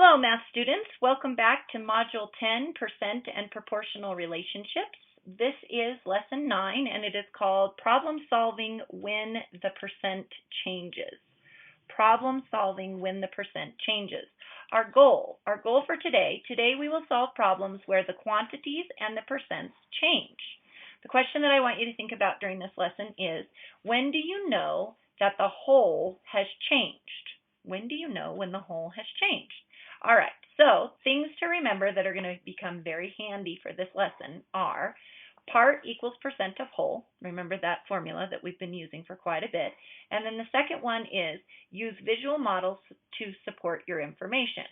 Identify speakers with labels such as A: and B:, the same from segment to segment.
A: Hello, math students. Welcome back to Module 10, Percent and Proportional Relationships. This is Lesson 9, and it is called Problem Solving When the Percent Changes. Problem solving when the percent changes. Our goal for today we will solve problems where the quantities and the percents change. The question that I want you to think about during this lesson is, when do you know that the whole has changed? When do you know when the whole has changed? All right, so things to remember that are going to become very handy for this lesson are part equals percent of whole. Remember that formula that we've been using for quite a bit. And then the second one is use visual models to support your information.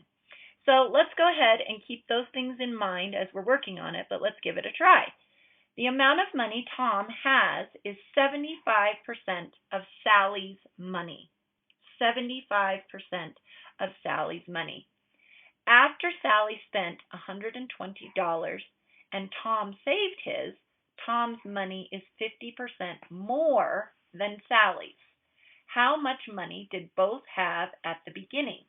A: So let's go ahead and keep those things in mind as we're working on it, but let's give it a try. The amount of money Tom has is 75% of Sally's money. 75% of Sally's money. After Sally spent $120 and Tom saved his, Tom's money is 50% more than Sally's. How much money did both have at the beginning?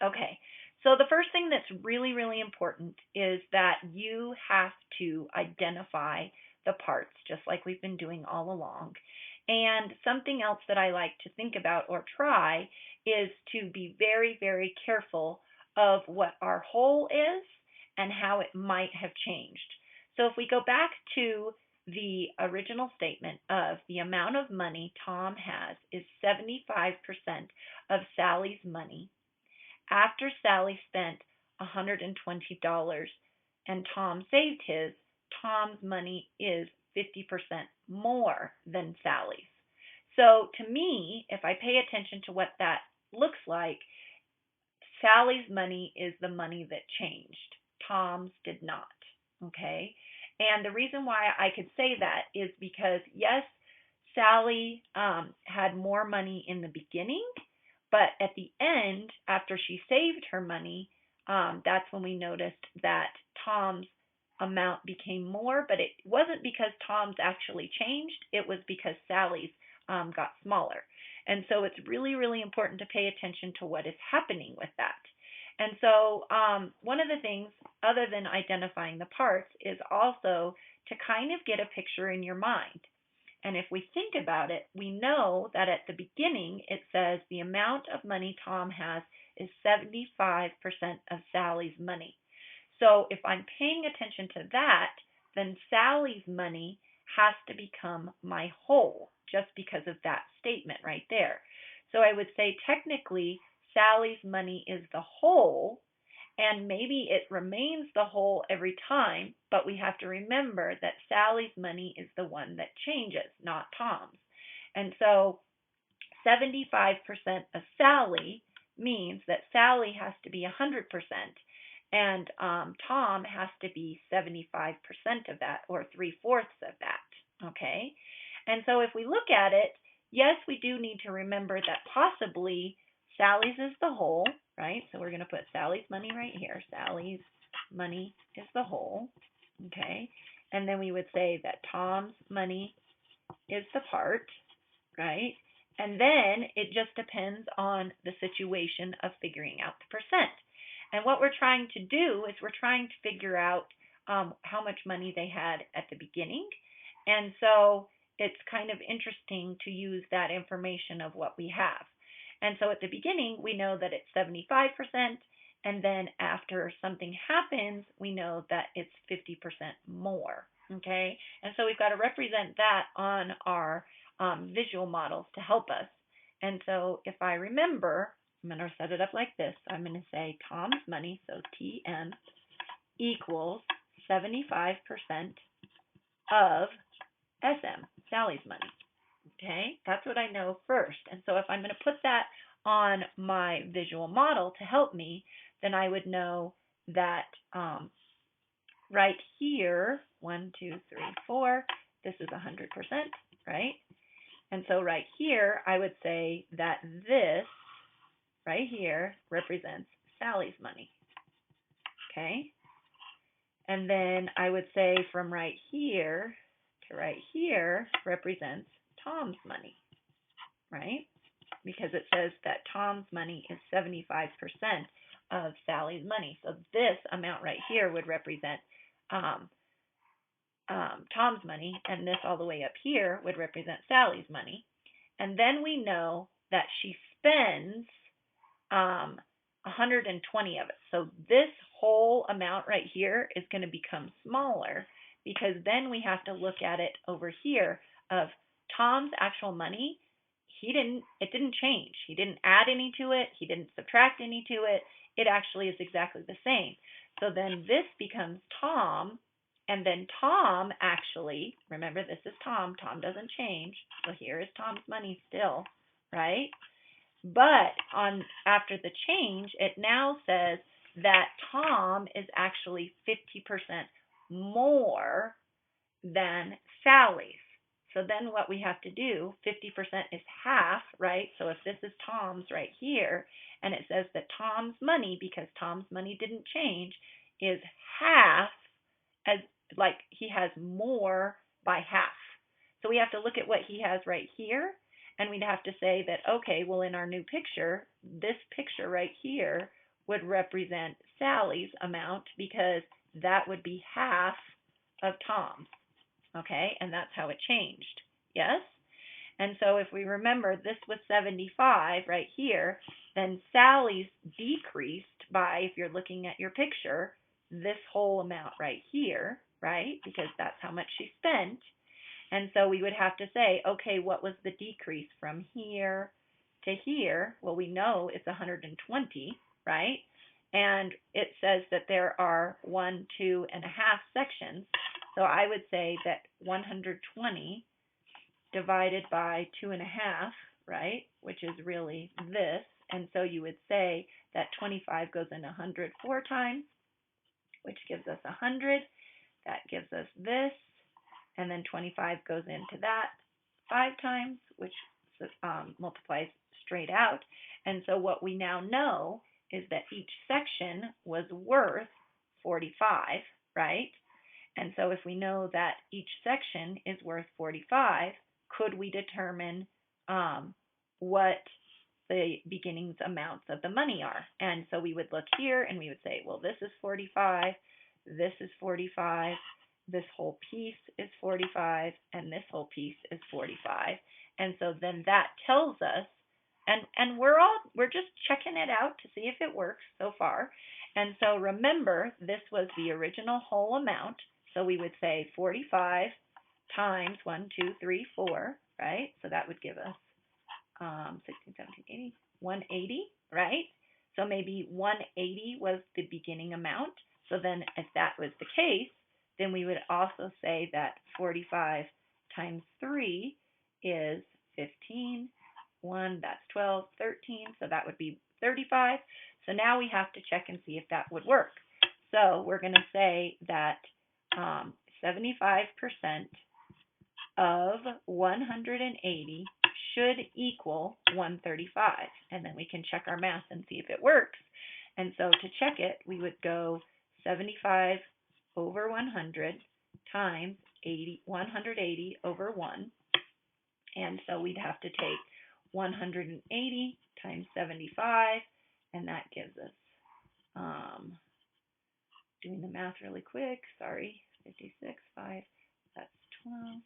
A: Okay, so the first thing that's really, really important is that you have to identify the parts, just like we've been doing all along. And something else that I like to think about or try is to be very, very careful of what our whole is and how it might have changed. So if we go back to the original statement of the amount of money Tom has is 75% of Sally's money. After Sally spent $120 and Tom saved his, Tom's money is 50% more than Sally's. So to me, if I pay attention to what that looks like, Sally's money is the money that changed. Tom's did not. Okay? And the reason why I could say that is because, yes, Sally had more money in the beginning, but at the end, after she saved her money, that's when we noticed that Tom's amount became more, but it wasn't because Tom's actually changed. It was because Sally's got smaller. And so it's really, really important to pay attention to what is happening with that. And so one of the things, other than identifying the parts, is also to kind of get a picture in your mind. And if we think about it, we know that at the beginning it says the amount of money Tom has is 75% of Sally's money. So if I'm paying attention to that, then Sally's money has to become my whole, just because of that statement right there. So I would say technically Sally's money is the whole, and maybe it remains the whole every time, but we have to remember that Sally's money is the one that changes, not Tom's. And so 75% of Sally means that Sally has to be 100%, and Tom has to be 75% of that, or 3/4 of that, okay? And so if we look at it, yes, we do need to remember that possibly Sally's is the whole, right? So we're going to put Sally's money right here. Sally's money is the whole, okay? And then we would say that Tom's money is the part, right? And then it just depends on the situation of figuring out the percent. And what we're trying to do is we're trying to figure out how much money they had at the beginning. And so it's kind of interesting to use that information of what we have. And so at the beginning, we know that it's 75%, and then after something happens, we know that it's 50% more, okay? And so we've got to represent that on our visual models to help us. And so if I remember, I'm going to set it up like this. I'm going to say Tom's money, so TM, equals 75% of SM, Sally's money. Okay, that's what I know first. And so if I'm going to put that on my visual model to help me, then I would know that right here, 1, 2, 3, 4, this is 100%, right? And so right here, I would say that this right here represents Sally's money, okay? And then I would say from right here to right here represents Tom's money, right? Because it says that Tom's money is 75% of Sally's money. So this amount right here would represent um, Tom's money, and this all the way up here would represent Sally's money. And then we know that she spends 120 of it. So this whole amount right here is going to become smaller, because then we have to look at it over here of Tom's actual money. It didn't change. He didn't add any to it. He didn't subtract any to it. It actually is exactly the same. So then this becomes Tom, and then Tom actually, remember this is Tom. Tom doesn't change. So here is Tom's money still, right? But after the change, it now says that Tom is actually 50% more than Sally's. So then what we have to do, 50% is half, right? So if this is Tom's right here, and it says that Tom's money, because Tom's money didn't change, is half, as like he has more by half. So we have to look at what he has right here, and we'd have to say that, okay, well, in our new picture, this picture right here would represent Sally's amount, because that would be half of Tom's. Okay, and that's how it changed. Yes? And so if we remember, this was 75 right here, then Sally's decreased by, if you're looking at your picture, this whole amount right here, right? Because that's how much she spent. And so we would have to say, okay, what was the decrease from here to here? Well, we know it's 120, right? And it says that there are 1, 2.5 sections. So I would say that 120 divided by 2.5, right, which is really this. And so you would say that 25 goes in 100 4 times, which gives us 100. That gives us this. And then 25 goes into that 5 times, which multiplies straight out. And so what we now know is that each section was worth 45, right? And so if we know that each section is worth 45, could we determine what the beginnings amounts of the money are? And so we would look here and we would say, well, this is 45, this is 45, this whole piece is 45, and this whole piece is 45. And so then that tells us, and we're just checking it out to see if it works so far. And so remember, this was the original whole amount. So we would say 45 times 1, 2, 3, 4, right? So that would give us 16, 17, 80, 180, right? So maybe 180 was the beginning amount. So then if that was the case, then we would also say that 45 times 3 is 15. 1, that's 12, 13. So that would be 35. So now we have to check and see if that would work. So we're going to say that 75% of 180 should equal 135. And then we can check our math and see if it works. And so to check it, we would go 75 over 100 times 180 over 1. And so we'd have to take 180 times 75, and that gives us, doing the math really quick, sorry, 56, 5, that's 12,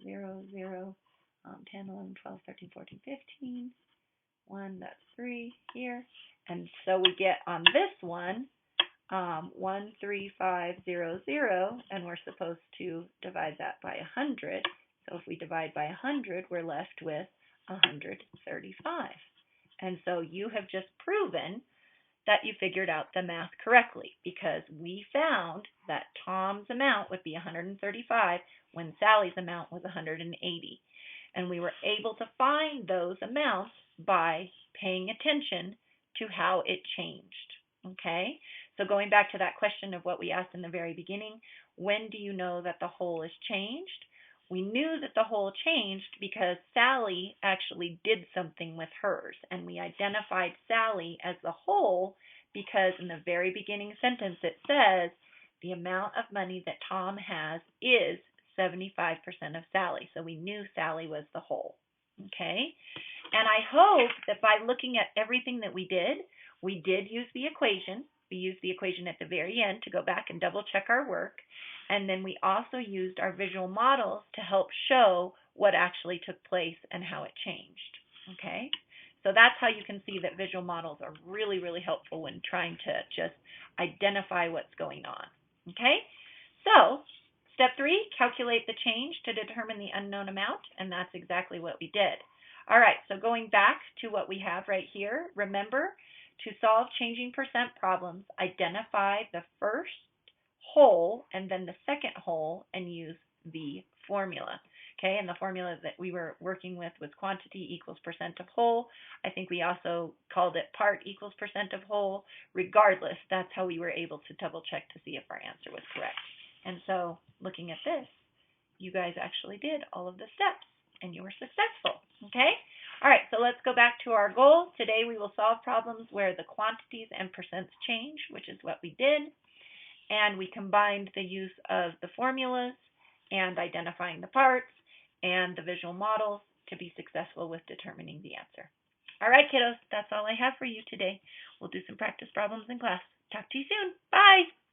A: 0, 0, 10, 11, 12, 13, 14, 15, 1, that's 3 here. And so we get on this one, 13500, and we're supposed to divide that by 100. So if we divide by 100, we're left with 135. And so you have just proven that you figured out the math correctly, because we found that Tom's amount would be 135 when Sally's amount was 180. And we were able to find those amounts by paying attention to how it changed. Okay? So going back to that question of what we asked in the very beginning, when do you know that the whole is changed? We knew that the whole changed because Sally actually did something with hers, and we identified Sally as the whole because in the very beginning sentence it says the amount of money that Tom has is 75% of Sally. So we knew Sally was the whole. Okay? And I hope that by looking at everything that we did use the equation. We used the equation at the very end to go back and double check our work. And then we also used our visual models to help show what actually took place and how it changed. Okay? So that's how you can see that visual models are really, really helpful when trying to just identify what's going on. Okay? So, step 3, calculate the change to determine the unknown amount, and that's exactly what we did. All right, so going back to what we have right here, remember, to solve changing percent problems, identify the first whole and then the second whole and use the formula. Okay, and the formula that we were working with was quantity equals percent of whole. I think we also called it part equals percent of whole. Regardless, that's how we were able to double check to see if our answer was correct. And so looking at this, you guys actually did all of the steps and you were successful. Okay? All right, so let's go back to our goal. Today we will solve problems where the quantities and percents change, which is what we did. And we combined the use of the formulas and identifying the parts and the visual models to be successful with determining the answer. All right, kiddos, that's all I have for you today. We'll do some practice problems in class. Talk to you soon. Bye.